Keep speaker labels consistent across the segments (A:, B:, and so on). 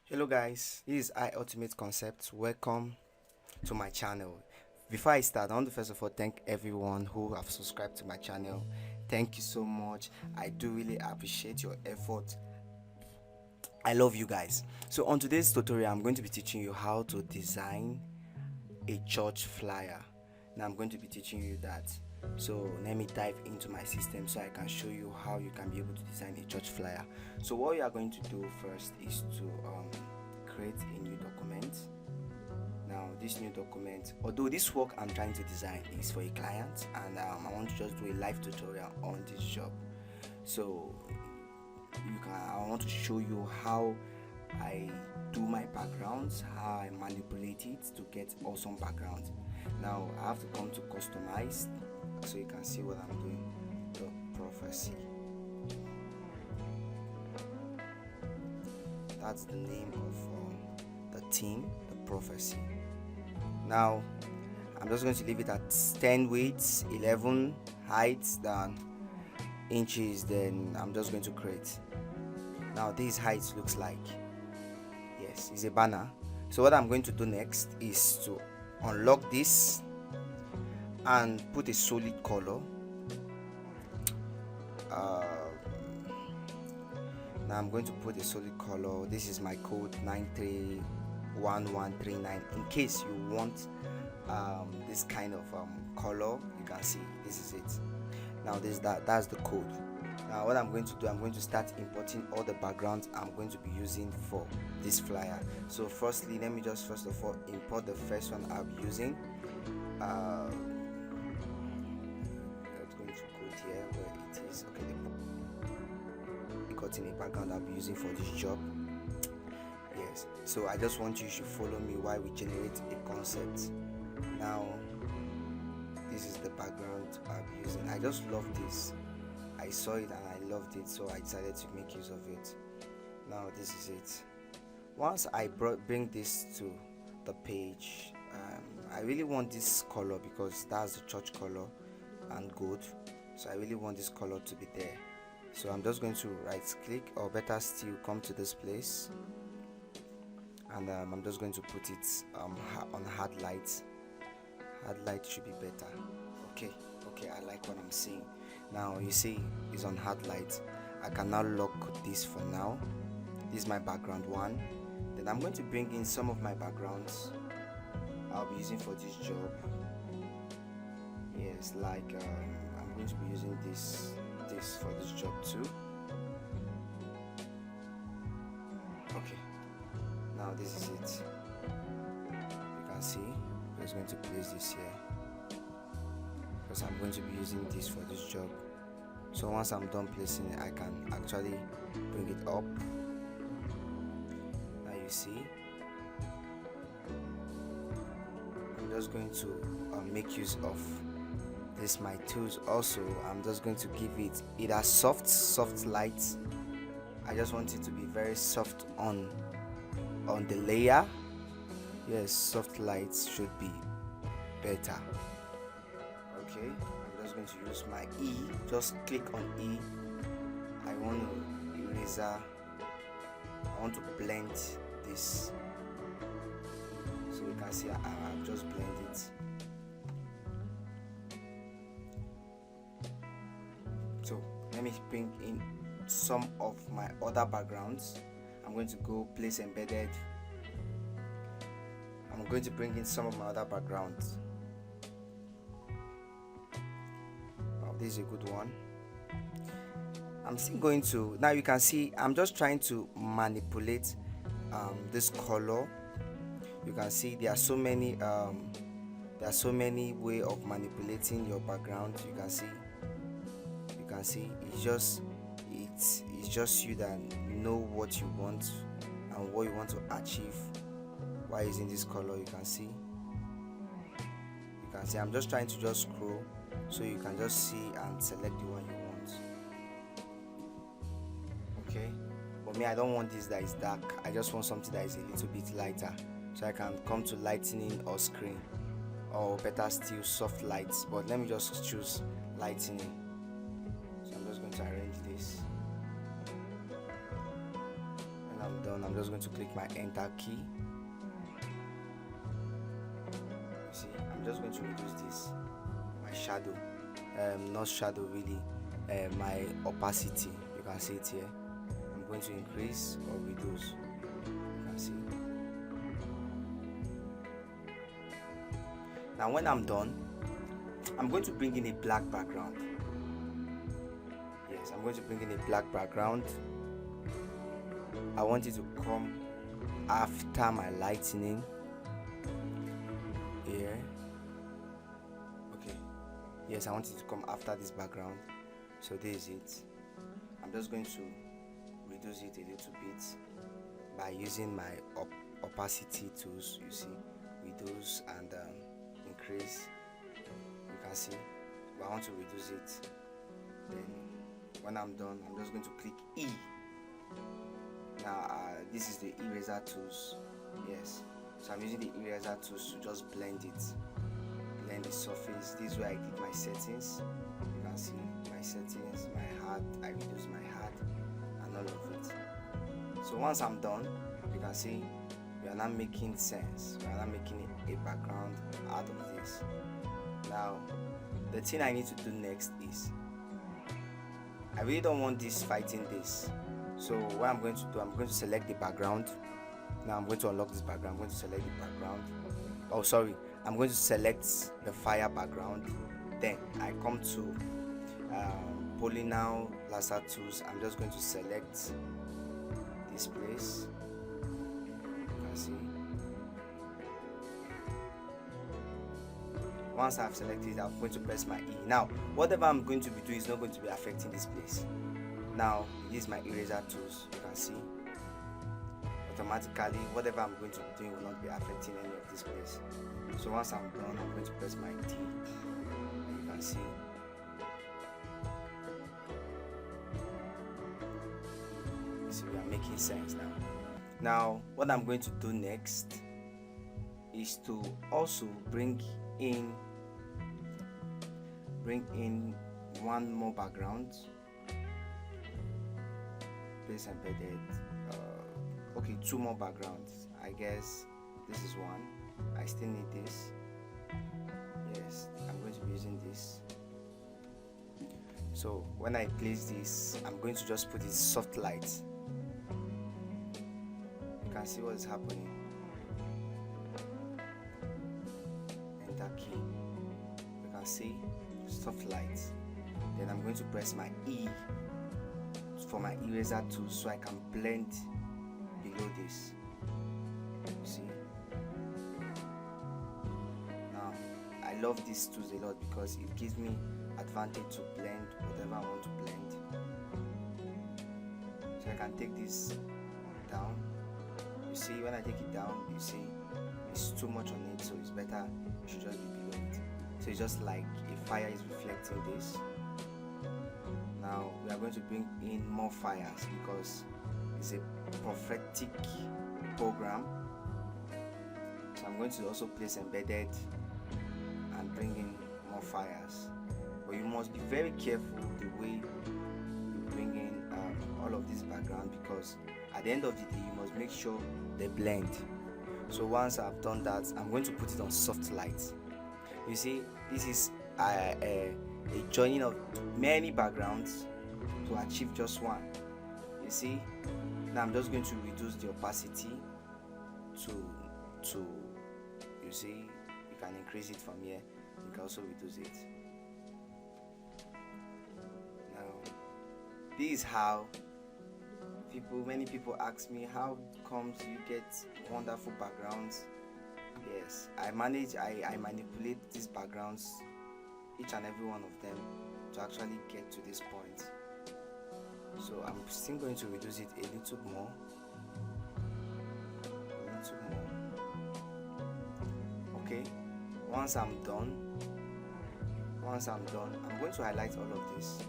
A: Hello guys, this is I Ultimate Concepts. Welcome to my channel. Before I start, I want to first of all thank everyone who have subscribed to my channel. Thank you so much. I do really appreciate your effort. I love you guys. So on today's tutorial, I'm going to be teaching you how to design a church flyer. Now I'm going to be teaching you that. So let me dive into my system so I can show you how you can be able to design a church flyer. So what you are going to do first is to create a new document. Now this new document, although this work I'm trying to design is for a client, and I want to just do a live tutorial on this job. So I want to show you how I do my backgrounds, how I manipulate it to get awesome backgrounds. Now I have to come to customize so you can see what I'm doing. The prophecy, that's the name of the theme, the prophecy. Now I'm just going to leave it at 10 widths, 11 heights, then inches. Then I'm just going to create. Now this height looks like, yes, it's a banner. So what I'm going to do next is to unlock this and put a solid color. Now I'm going to put a solid color. This is my code 931139. In case you want this kind of color, you can see this is it. Now that's the code. Now what I'm going to do, I'm going to start importing all the backgrounds I'm going to be using for this flyer. So firstly, let me just first of all import the first one I'll be using. I'm going to go here where it is. Okay, cutting a background I'll be using for this job. Yes, so I just want you to follow me while we generate a concept. Now this is the background I'll be using. I just love this. I saw it and I loved it, so I decided to make use of it. Now this is it. Once I bring this to the page, I really want this color because that's the church color and gold, so I really want this color to be there. So I'm just going to right click, or better still come to this place, and I'm just going to put it on hard light. Hard light should be better. Okay, I like what I'm seeing. Now you see it's on hard light. I can now lock this for now. This is my background one. Then I'm going to bring in some of my backgrounds I'll be using for this job. Yes, like I'm going to be using this for this job too. Okay, now this is it. You can see I'm just going to place this here because I'm going to be using this for this job. So once I'm done placing it, I can actually bring it up. Now you see I'm just going to make use of this my tools. Also I'm just going to give it either soft light. I just want it to be very soft on the layer. Yes, soft lights should be better. Okay, I'm just going to use my E. Just click on E. I want to eraser. I want to blend this, so you can see I've just blended it. So let me bring in some of my other backgrounds. I'm going to go place embedded. I'm going to bring in some of my other backgrounds. Wow, this is a good one. I'm still going to, now you can see I'm just trying to manipulate this color. You can see there are so many way of manipulating your background. You can see it's just you that know what you want and what you want to achieve while using this color. You can see I'm just trying to just scroll so you can just see and select the one you want. Okay, but me, I don't want this that is dark. I just want something that is a little bit lighter, so I can come to lightening or screen, or better still soft lights. But let me just choose lightening. So I'm just going to arrange this. When I'm done, I'm just going to click my enter key. You see, I'm just going to reduce this, my shadow, not shadow really, my opacity. You can see it here. I'm going to increase or reduce. You can see. Now when I'm done, I'm going to bring in a black background. Yes, I'm going to bring in a black background. I want it to come after my lightening here. Okay, yes, I want it to come after this background. So this is it. I'm just going to reduce it a little bit by using my opacity tools. You see, reduce and increase. You can see, but I want to reduce it. Then when I'm done, I'm just going to click E. Now this is the eraser tools. Yes, so I'm using the eraser tools to just blend it, blend the surface. This is where I did my settings. You can see my settings, my height, I reduce my height and all of it. So once I'm done, you can see we are now making sense. We are now making a background out of this. Now the thing I need to do next is, I really don't want this fighting this. So what I'm going to do, I'm going to select the background. Now I'm going to unlock this background. I'm going to select the background. Oh sorry, I'm going to select the fire background. Then I come to polynomial lasso tools. I'm just going to select this place. You can see. Once I've selected it, I'm going to press my E. Now whatever I'm going to be doing is not going to be affecting this place. Now this is my eraser tools. You can see automatically whatever I'm going to be doing will not be affecting any of this place. So once I'm done, I'm going to press my D. You can see. So we are making sense now. Now what I'm going to do next is to also bring in one more background. Place embedded. Okay, two more backgrounds. I guess this is one. I still need this. Yes, I'm going to be using this. So when I place this, I'm going to just put this soft light. You can see what is happening. Enter key. You can see soft light. Then I'm going to press my E for my eraser tool so I can blend below this. You see. Now I love these tools a lot because it gives me advantage to blend whatever I want to blend. So I can take this down. You see, when I take it down, you see it's too much on it, so it's better it should just be below it. So it's just like a fire is reflecting this. Now we are going to bring in more fires because it's a prophetic program. So I'm going to also place embedded and bring in more fires. But you must be very careful the way you bring in all of this background, because at the end of the day you must make sure they blend. So once I've done that, I'm going to put it on soft light. You see, this is a joining of many backgrounds to achieve just one. You see, now I'm just going to reduce the opacity to you see, you can increase it from here, you can also reduce it. Now this is how many people ask me, how comes you get wonderful backgrounds? Yes, I manipulate these backgrounds, each and every one of them, to actually get to this point. So I'm still going to reduce it a little more. Okay, once I'm done, I'm going to highlight all of this,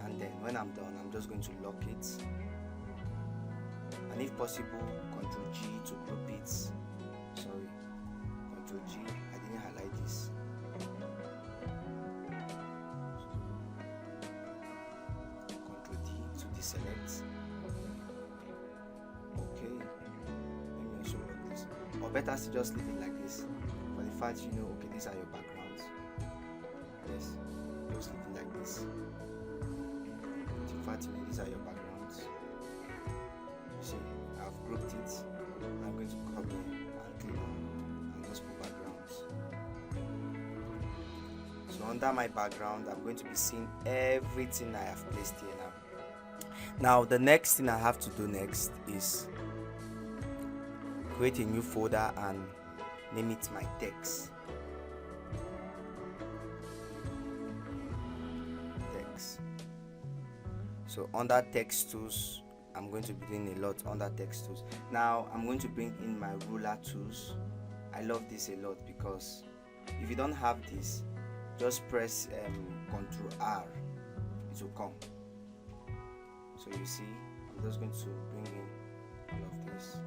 A: and then when I'm done, I'm just going to lock it, and if possible, Ctrl G to group it. Sorry, Ctrl G, I didn't highlight this. Ctrl D to deselect. or better to just leave it like this, for the fact okay, these are your backgrounds. Yes, just leave it like this. In fact, these are your backgrounds. You see, I've grouped it. I'm going to copy and click on and just put backgrounds. So under my background, I'm going to be seeing everything I have placed here now. Now the next thing I have to do next is create a new folder and name it my text. So under text tools, I'm going to be doing a lot under text tools. Now I'm going to bring in my ruler tools. I love this a lot because if you don't have this, just press Ctrl R, it will come. So you see, I'm just going to bring in all of this.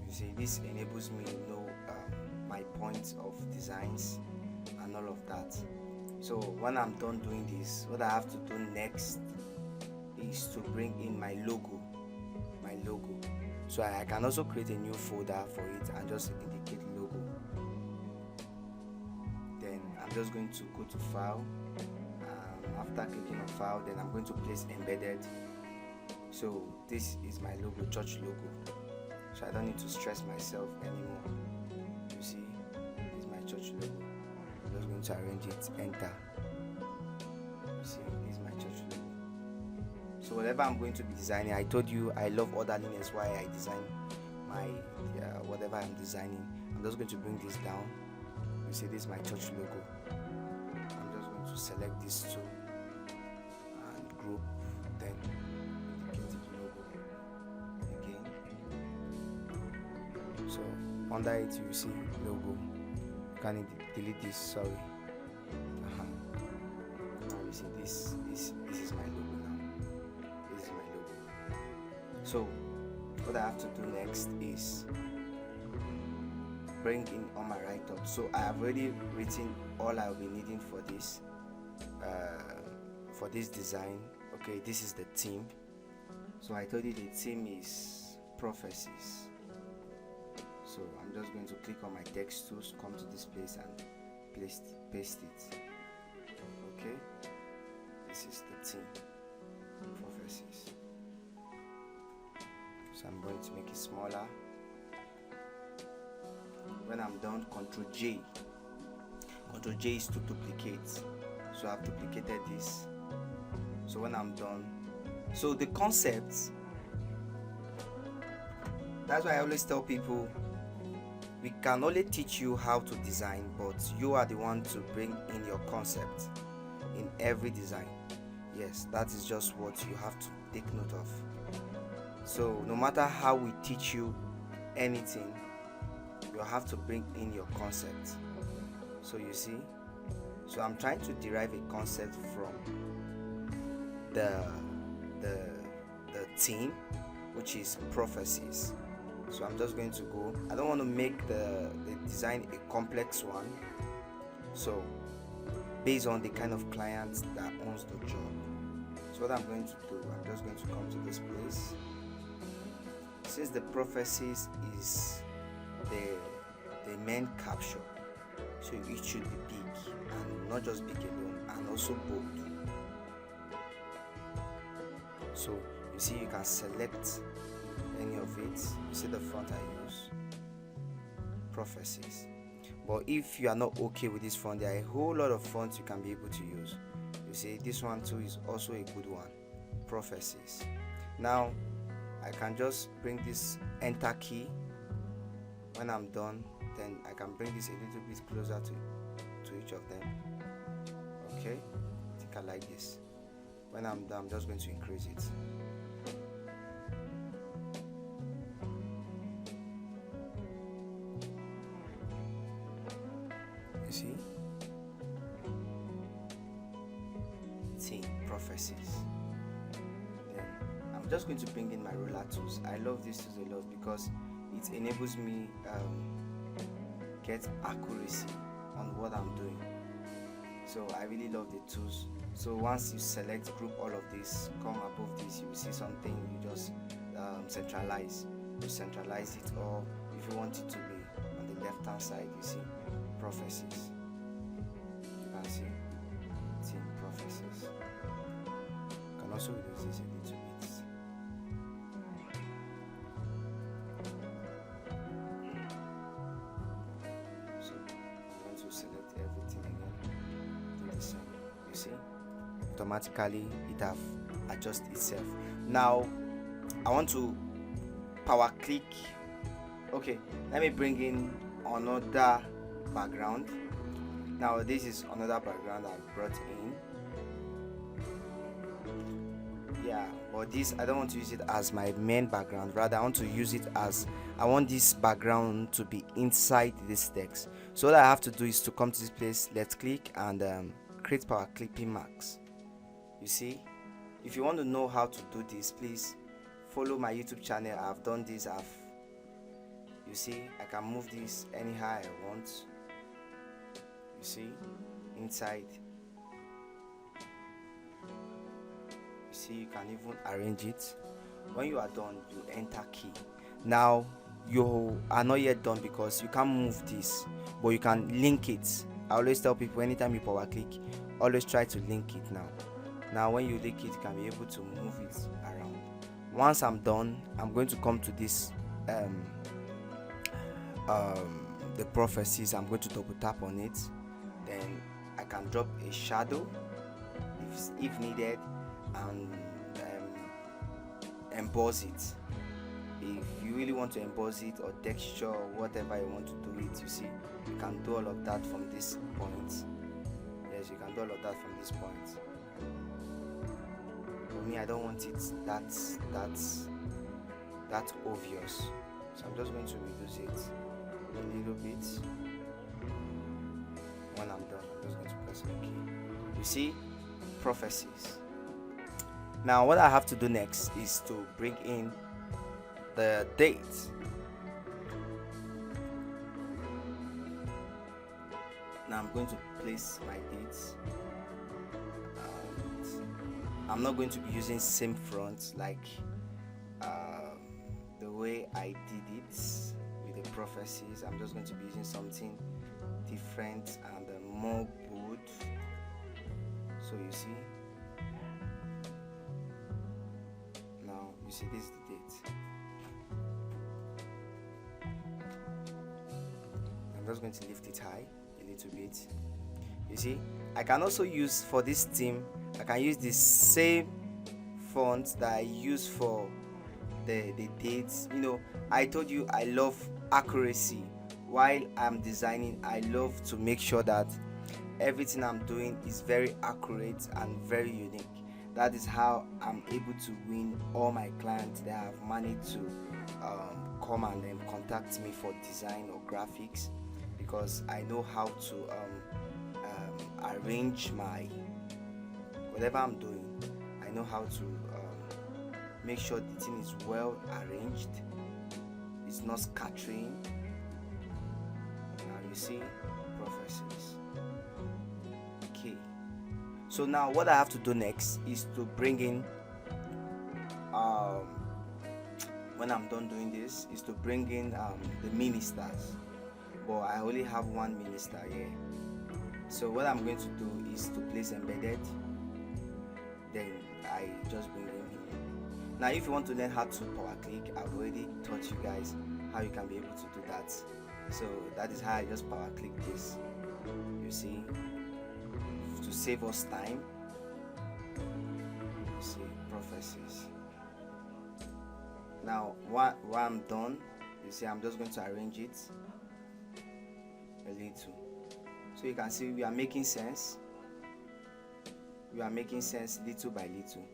A: You see, this enables me to know my points of designs and all of that. So when I'm done doing this, what I have to do next is to bring in my logo. So I can also create a new folder for it and just indicate logo. Then I'm just going to go to file. After clicking on file, then I'm going to place embedded. So this is my logo, church logo. So I don't need to stress myself anymore. You see, this is my church logo. I'm just going to arrange it, enter. You see, this is my church logo. So whatever I'm going to be designing, I told you I love orderliness, why I design my whatever I'm designing. I'm just going to bring this down. You see, this is my church logo. I'm just going to select this two and group, then indicate the logo again. So under it you see logo. You can delete this, sorry. Now you see this is my logo now. This is my logo. So what I have to do next is bring in all my write-up. So I have already written all I'll be needing for this design. Okay, this is the theme. So I told you the theme is prophecies. So I'm just going to click on my text tools, come to this place and paste it. Okay, this is the theme, prophecies. So I'm going to make it smaller. When I'm done, Ctrl J. Ctrl J is to duplicate. So I've duplicated this. So when I'm done, so the concepts, that's why I always tell people, we can only teach you how to design, but you are the one to bring in your concept in every design. Yes, that is just what you have to take note of. So no matter how we teach you anything, you have to bring in your concept. So you see, so I'm trying to derive a concept from the theme, which is prophecies. So I'm just going to go, I don't want to make the design a complex one, so based on the kind of client that owns the job. So what I'm going to do, I'm just going to come to this place. Since the prophecies is the main capture, so it should be big, and not just big alone, and also bold. So you see, you can select any of it. You see the font I use, prophecies. But if you are not okay with this font, there are a whole lot of fonts you can be able to use. You see, this one too is also a good one, prophecies. Now I can just bring this enter key. When I'm done, then I can bring this a little bit closer to each of them. Okay, I think I like this. When I'm done, I'm just going to increase it. You see? See, prophecies. Then I'm just going to bring in my ruler tools. I love these tools a lot because it enables me get accuracy on what I'm doing. So I really love the tools. So once you select, group all of this, come above this, you will see something. You just centralize, you centralize it, or if you want it to be on the left hand side, you see prophecies. You can see team prophecies. You can also reduce this a little bit. So I'm going to select everything again. Do the same. You see, automatically it have adjusted itself. Now I want to power click. Okay, let me bring in another background. Now this is another background I brought in. Yeah, but this, I don't want to use it as my main background. Rather, I want to use it as, I want this background to be inside this text. So what I have to do is to come to this place, let's click and create power clipping marks. You see, if you want to know how to do this, please follow my YouTube channel. I've done this. You see, I can move this anyhow I want. You see, inside. You see, you can even arrange it. When you are done, you enter key. Now you are not yet done because you can't move this, but you can link it. I always tell people, anytime you power click, always try to link it. Now when you link it, you can be able to move it around. Once I'm done, I'm going to come to this the prophecies. I'm going to double tap on it, then I can drop a shadow if needed, and emboss it. If you really want to emboss it, or texture, or whatever you want to do it, you see, you can do all of that from this point. Yes, you can do all of that from this point. For me, I don't want it that obvious, so I'm just going to reduce it a little bit. When I'm done, I'm just going to press OK. You see, prophecies. Now what I have to do next is to bring in the date. Now I'm going to place my dates, and I'm not going to be using same font like the way I did it with the prophecies. I'm just going to be using something different and more bold. So you see, now you see, this is the date. I'm just going to lift it high a little bit. You see, I can also use, for this theme, I can use the same font that I use for the dates. You know, I told you I love accuracy. While I'm designing, I love to make sure that everything I'm doing is very accurate and very unique. That is how I'm able to win all my clients that have managed to come and then contact me for design or graphics, because I know how to arrange my whatever I'm doing. I know how to make sure the thing is well arranged, it's not scattering. Now you see, prophecies. Okay, so now what I have to do next is to bring in when I'm done doing this, is to bring in the ministers, but I only have one minister here. So what I'm going to do is to place embedded, then I just bring in him. Now if you want to learn how to power click, I've already taught you guys how you can be able to do that. So that is how I just power click this. You see, to save us time. You see, prophecies. Now while I'm done, you see, I'm just going to arrange it a little, so you can see we are making sense. We are making sense little by little.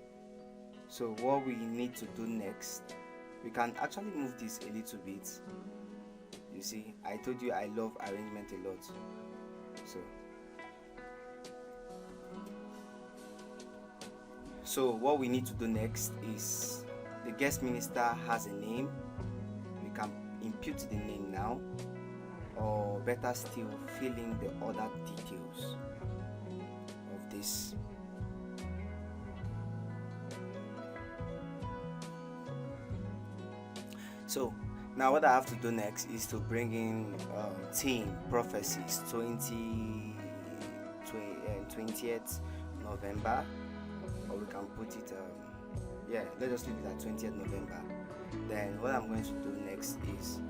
A: So what we need to do next, we can actually move this a little bit. You see, I told you I love arrangement a lot. So what we need to do next is, the guest minister has a name. We can impute the name now, or better still, fill in the other details of this. So now what I have to do next is to bring in Team Prophecies 20th November, or we can put it let's just leave it at 20th November. Then what I'm going to do next is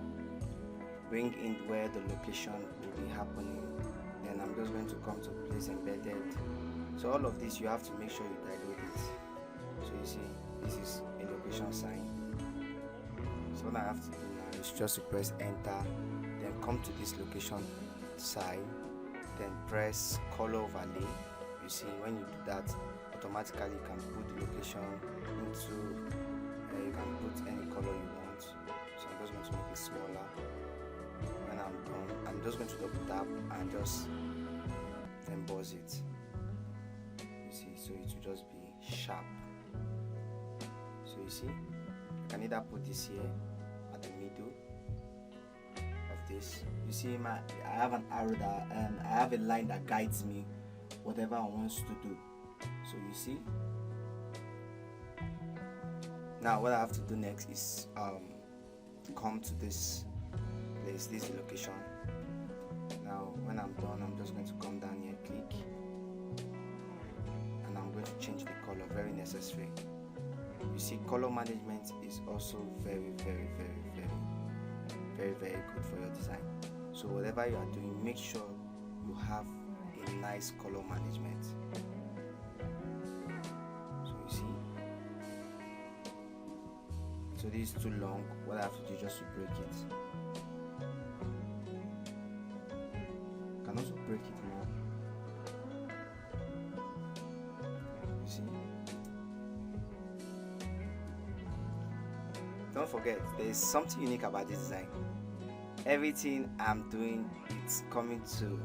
A: bring in where the location will be happening. Then I'm just going to come to place embedded. So all of this you have to make sure you download it. So you see this is a location sign. So what I have to do now is just to press enter, then come to this location sign, then press color overlay. You see when you do that, automatically you can put the location into you can put any color you want. So I'm just going to make it smaller. When I'm done, I'm just going to double tap and just emboss it. You see, so it will just be sharp. So you see, I can either put this here at the middle of this. You see, I have an arrow that I have a line that guides me whatever I want to do. So you see, now what I have to do next is come to this place, this location. Now when I'm done, I'm just going to come down here, click, and I'm going to change the color. Very necessary. You see, color management is also very good for your design. So whatever you are doing, make sure you have a nice color management. So you see, so this is too long. What I have to do just to break it. You can also break it more. You see, don't forget, there is something unique about this design. Everything I'm doing, it's coming to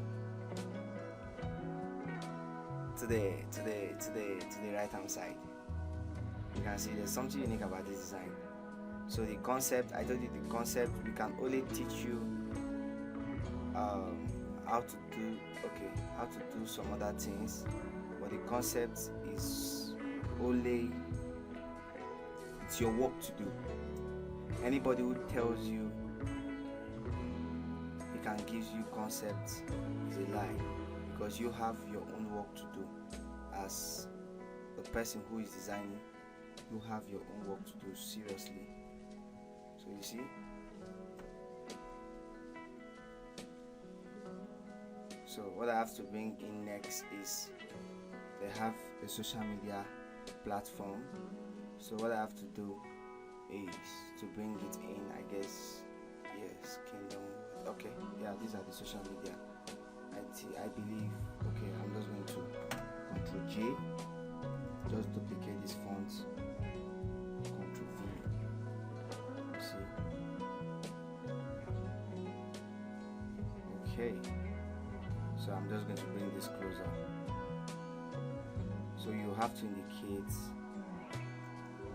A: the right hand side. You can see there's something unique about this design. So the concept, I told you the concept, we can only teach you how to do some other things, but the concept is only, it's your work to do. Anybody who tells you he can give you concepts is a lie, because you have your own work to do. As the person who is designing, you have your own work to do, seriously. So you see, so what I have to bring in next is they have a social media platform. So what I have to do is to bring it in, I guess. Yes, Kingdom. Okay, yeah, these are the social media. I believe. Okay, I'm just going to Ctrl J, just duplicate this font, Ctrl V. See, okay, so I'm just going to bring this closer. So you have to indicate,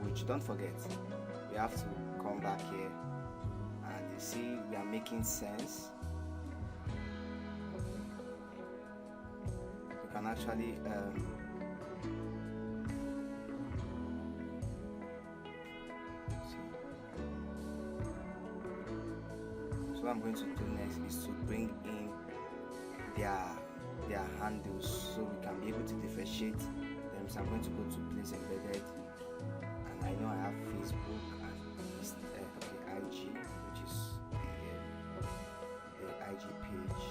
A: which, don't forget, we have to come back here, and you see we are making sense. You can actually so what I'm going to do next is to bring in their handles, so we can be able to differentiate them. So I'm going to go to place embedded, and I know I have Facebook and IG, which is the IG page.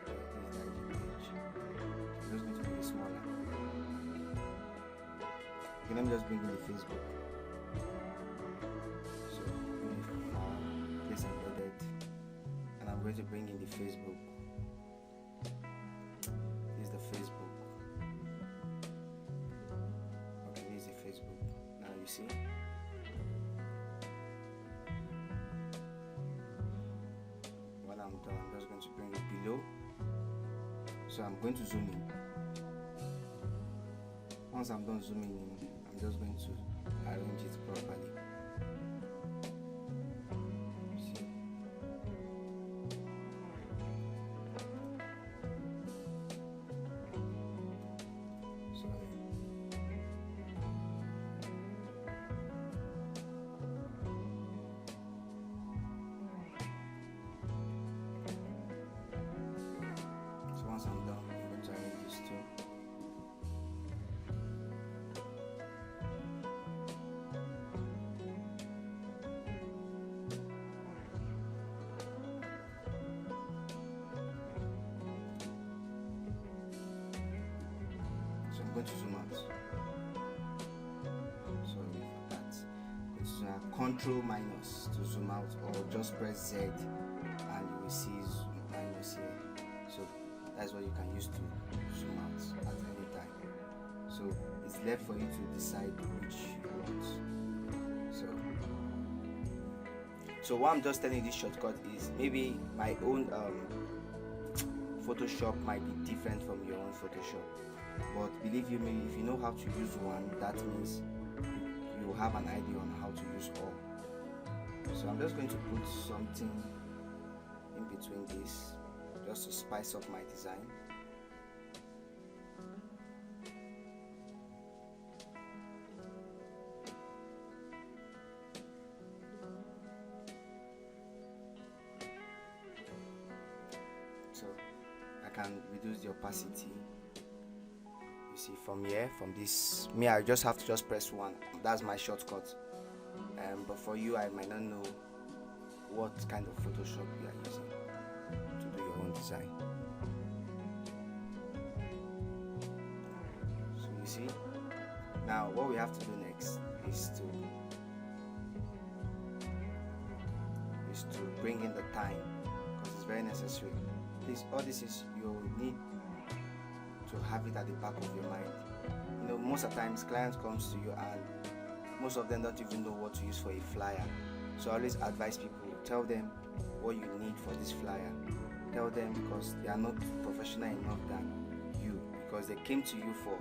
A: This is the IG page. I'm just going to make it smaller. Okay, let me just bring in the Facebook. So place embedded, and I'm going to bring in the Facebook. This is the Facebook. Okay, this is the Facebook. Now you see. When I'm done, I'm just going to bring it below. So I'm going to zoom in. Once I'm done zooming in, I'm just going to arrange it properly. See? So going to zoom out. Sorry for that. It's Control minus to zoom out, or just press Z and you will see minus here. So that's what you can use to zoom out at any time. So it's left for you to decide which you want. So what I'm just telling you, this shortcut is maybe my own Photoshop might be different from your own Photoshop, but believe you me, if you know how to use one, that means you have an idea on how to use all. So I'm just going to put something in between this just to spice up my design. So I can reduce the opacity. You see from here, from this, I just have to just press 1. That's my shortcut. But for you, I might not know what kind of Photoshop you are using to do your own design. So you see, now what we have to do next is to bring in the time, because it's very necessary. Please, all this is, you need to have it at the back of your mind. You know, most of the times clients comes to you and most of them don't even know what to use for a flyer. So I always advise people, tell them what you need for this flyer. Tell them, because they are not professional enough than you, because they came to you for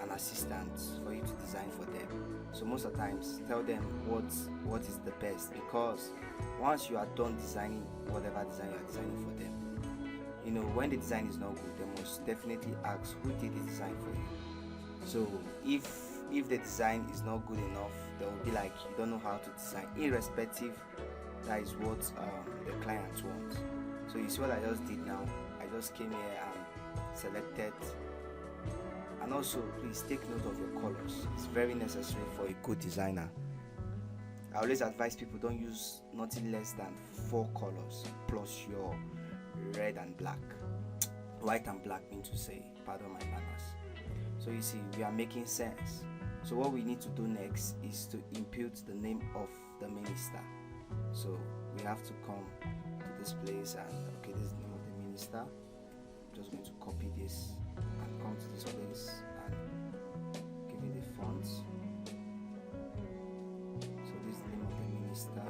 A: an assistant for you to design for them. So most of the times tell them what is the best, because once you are done designing whatever design you are designing for them, you know, when the design is not good, they must definitely ask who did the design for you. So if the design is not good enough, they will be like, you don't know how to design, irrespective. That is what the client wants. So you see what I just did now. I just came here and selected. And also, please take note of your colors. It's very necessary for a good designer. I always advise people, don't use nothing less than 4 colors plus your red and black. White and black mean to say, pardon my manners. So you see, we are making sense. So what we need to do next is to impute the name of the minister. So we have to come to this place and, okay, this is the name of the minister. I'm just going to copy this and come to this place and give it the font. So this is the name of the minister.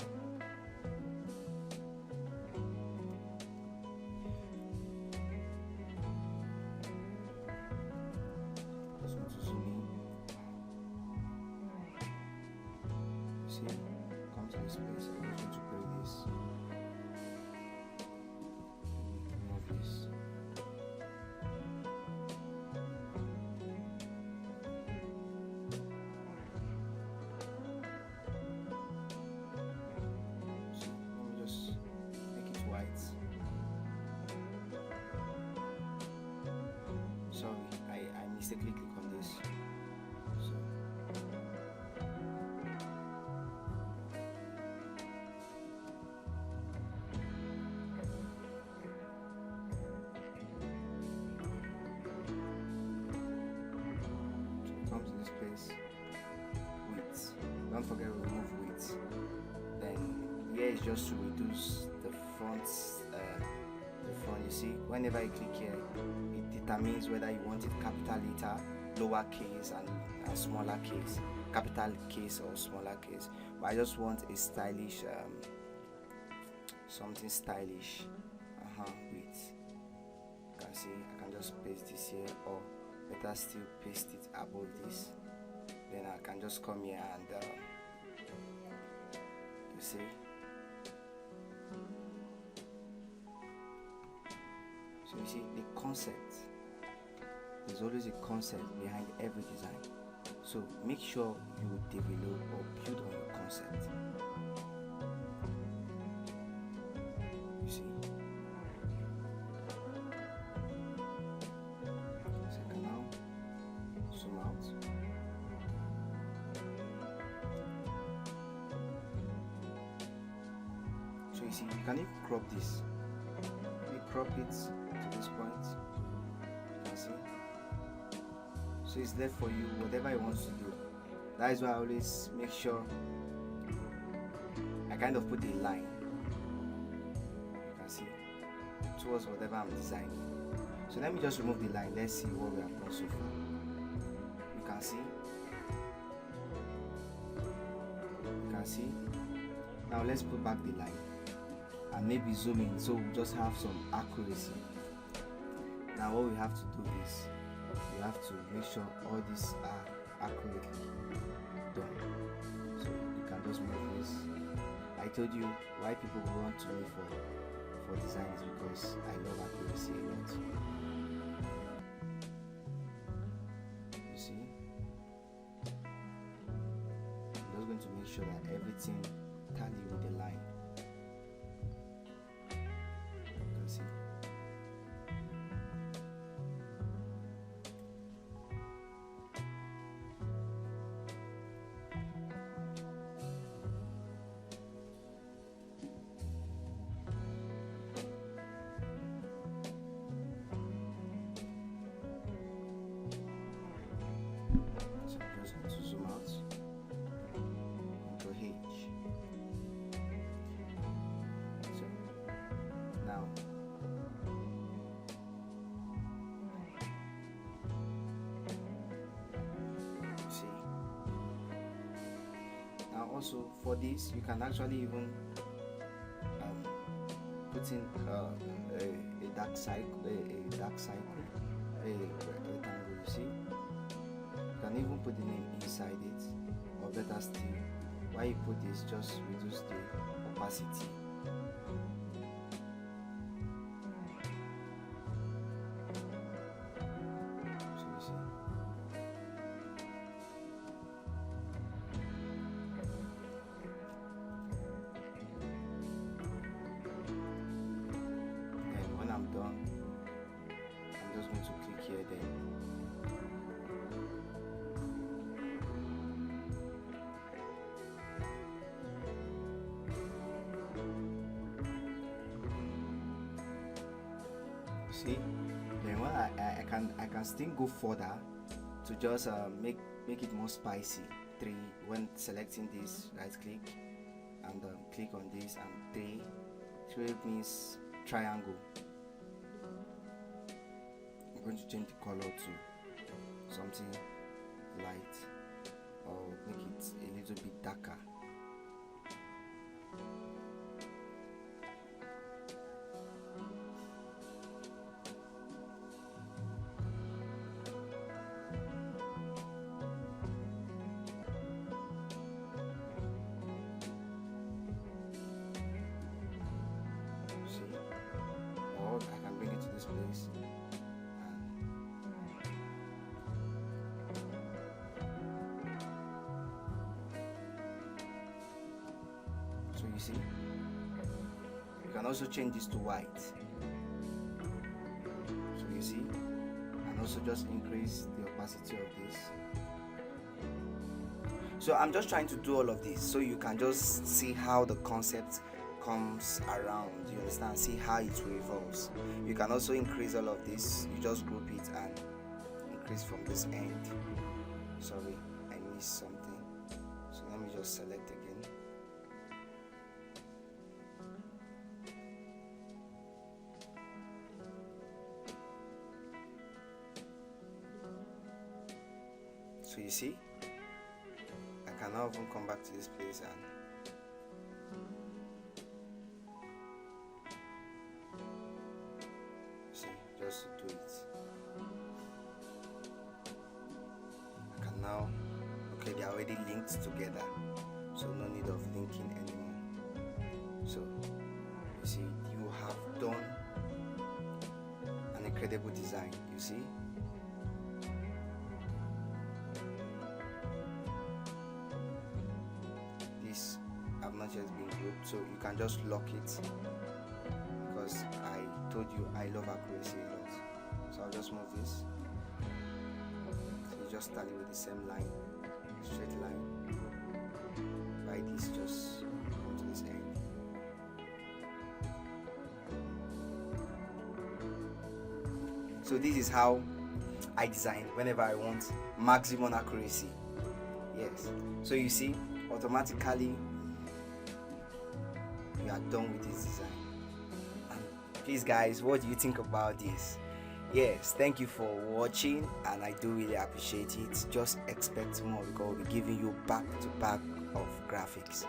A: Just going to zoom in. See, come to this place. I'm just going to play this. Remove this. So let me just make it white. Sorry, I mistakenly clicked on this. So come to this place, width. Don't forget to remove width. Then here is just to reduce the font. You see, whenever you click here, it determines whether you want it capital letter, lower case, and smaller case, capital case or smaller case. But I just want a stylish, something stylish. Width. You can see, I can just paste this here, or better still paste it above this. Then I can just come here and you see. So you see the concept. There's always a concept behind every design. So make sure you develop or build on your concept. You see. So I can now zoom out. So you see, you can even crop this. You crop it to this point. You can see. So it's left for you, whatever you want to do. That is why I always make sure I kind of put a line, you can see, towards whatever I'm designing. So let me just remove the line. Let's see what we have done so far. You can see. Now let's put back the line and maybe zoom in so we just have some accuracy. Now what we have to do is we have to make sure all these are accurately done. So you can just move this. I told you why people will run to me for designs, because I love accuracy a lot. You see? I'm just going to make sure that everything tally with the line. You can see. Also for this you can actually even put in a dark cycle, a rectangle. You see, you can even put the name inside it, or better still, why you put this, just reduce the opacity. Done. I'm just going to click here then. See, then what I can still go further to just make it more spicy. 3, when selecting this, right click and click on this, and 3 means triangle. I'm going to change the color to something light, or make it a little bit darker. See, or I can bring it to this place. So you see, you can also change this to white. So you see, and also just increase the opacity of this. So I'm just trying to do all of this so you can just see how the concept comes around. You understand? See how it revolves. You can also increase all of this. You just group it and increase from this end. Sorry, I missed something. So let me just select again. So you see, I can now even come back to this place and see, just to do it. I can now, okay, they are already linked together, so no need of linking anymore. So you see, you have done an incredible design. You see, have not yet been grouped, so you can just lock it, because I told you I love accuracy a lot. So I'll just move this, so you just tally with the same line, straight line. By this, just come to this end. So this is how I design whenever I want maximum accuracy. Yes, so you see, automatically you are done with this design. And please guys, what do you think about this? Yes, thank you for watching, and I do really appreciate it. Just expect more because we'll be giving you back to back of graphics.